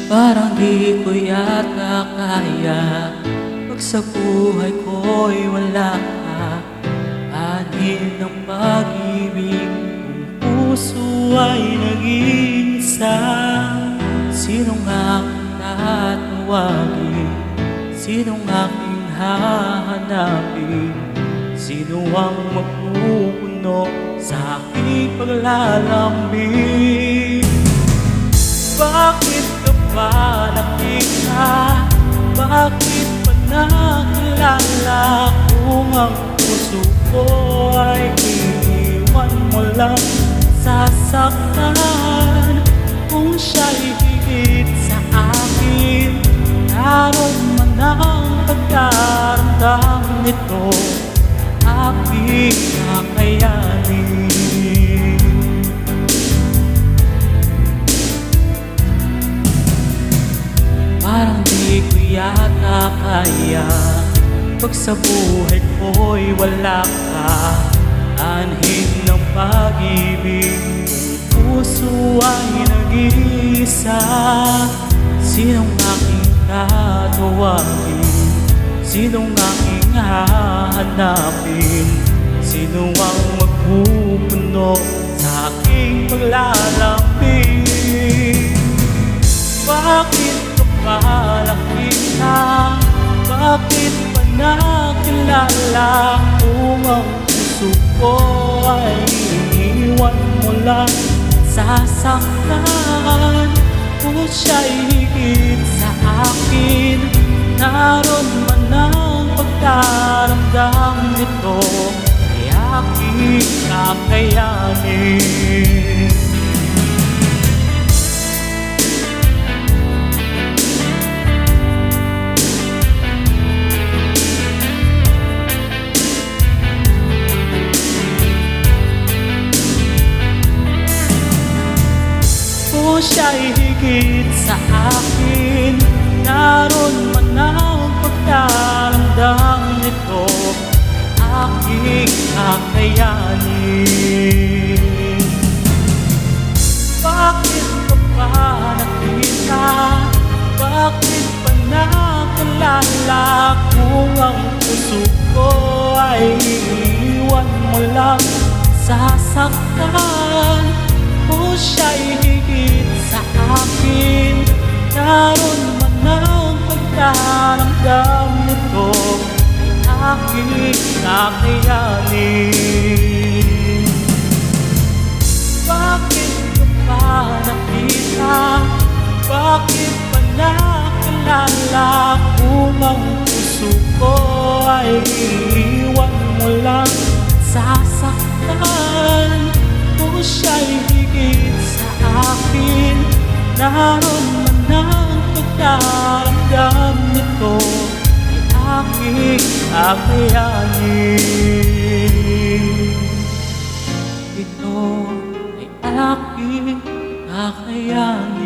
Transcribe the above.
Parang di ko yata kaya pag sa buhay ko'y wala ka. Anhin ng pag-ibig kung puso ay nag-iisa. Sinong aking tatawagin? Sinong aking hahanapin? Sino ang magpupuno sa aking paglalambing? Bakit ka ba nakita? Bakit pa nakilala kung ang puso ko ay iniwan mo lang sasaktan? Kung siya'y higit sa akin, naroon man ang pagkaramdam nito, aking kakayanin. Parang di ko yata kaya pag sa buhay ko'y wala ka. Anhin ng pag-ibig kung puso ay nag-iisa. Sinong aking tatawagin? Sinong aking hahanapin? Sino ang magpupuno sa aking paglalambing? Bakit ka ba nakita? Bakit pa nakilala kung ang puso ko ay iniwan mo lang sasaktan? Kung siya'y higit sa akin, naroon man ang pagkaramdam nito, ay aking kakayanin. Kung siya'y higit sa akin, naroon man ang pagkaramdam nito, aking kakayanin. Bakit ka ba nakita? Bakit pa nakilala kung ang puso ko ay iiwan mo lang sasaktan? Kung siya'y higit sa akin, naroon man ang pagkaramdam nito, ay aking kakayanin. Bakit ka ba nakita? Bakit pa nakilala kung ang puso ko ay iiwan mo lang sasaktan? Kung siya'y higit sa akin, naroon man ang pagkaramdam nito, ay aking kakayanin. Ito ay aking kakayanin.